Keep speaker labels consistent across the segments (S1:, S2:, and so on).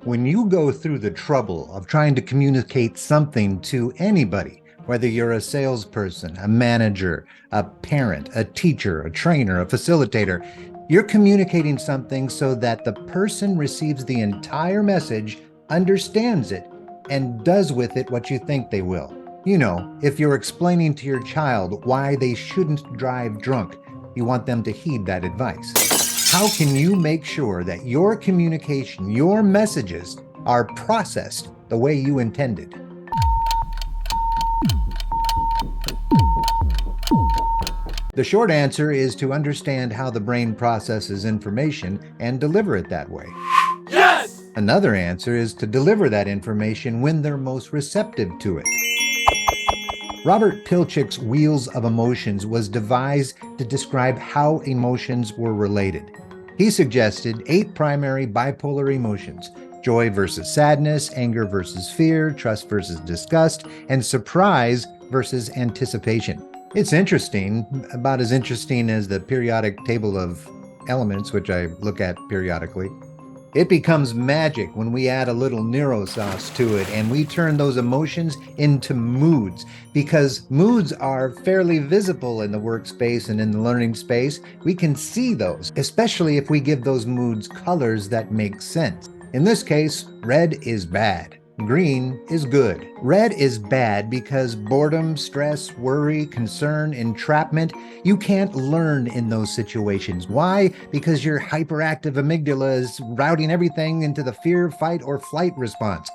S1: When you go through the trouble of trying to communicate something to anybody, whether you're a salesperson, a manager, a parent, a teacher, a trainer, a facilitator, you're communicating something so that the person receives the entire message, understands it, and does with it what you think they will. You know, if you're explaining to your child why they shouldn't drive drunk, you want them to heed that advice. How can you make sure that your communication, your messages, are processed the way you intended? The short answer is to understand how the brain processes information and deliver it that way.
S2: Yes!
S1: Another answer is to deliver that information when they're most receptive to it. Robert Piltchik's Wheels of Emotions was devised to describe how emotions were related. He suggested 8 primary bipolar emotions: joy versus sadness, anger versus fear, trust versus disgust, and surprise versus anticipation. It's interesting, about as interesting as the periodic table of elements, which I look at periodically. It becomes magic when we add a little neurosauce to it and we turn those emotions into moods, because moods are fairly visible in the workspace and in the learning space. We can see those, especially if we give those moods colors that make sense. In this case, red is bad. Green is good. Red is bad because boredom, stress, worry, concern, entrapment, you can't learn in those situations. Why? Because your hyperactive amygdala is routing everything into the fear, fight, or flight response.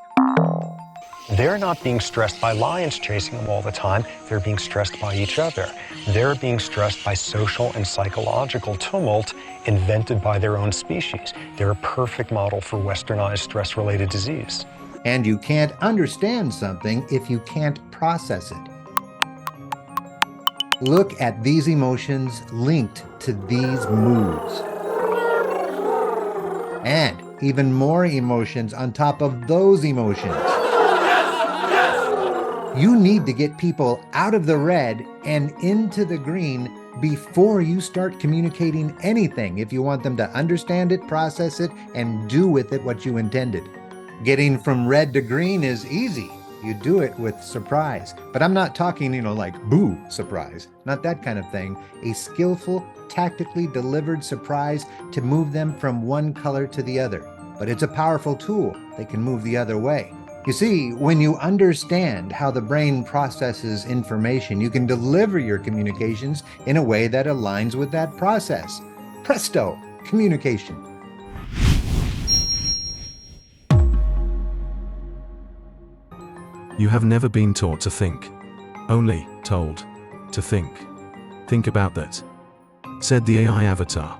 S3: They're not being stressed by lions chasing them all the time. They're being stressed by each other. They're being stressed by social and psychological tumult invented by their own species. They're a perfect model for westernized stress-related disease.
S1: And you can't understand something if you can't process it. Look at these emotions linked to these moods. And even more emotions on top of those emotions. You need to get people out of the red and into the green before you start communicating anything if you want them to understand it, process it, and do with it what you intended. Getting from red to green is easy. You do it with surprise. But I'm not talking, like boo surprise. Not that kind of thing. A skillful, tactically delivered surprise to move them from one color to the other. But it's a powerful tool that can move the other way. You see, when you understand how the brain processes information, you can deliver your communications in a way that aligns with that process. Presto, communication.
S4: You have never been taught to think, only told to think. Think about that, said the AI avatar.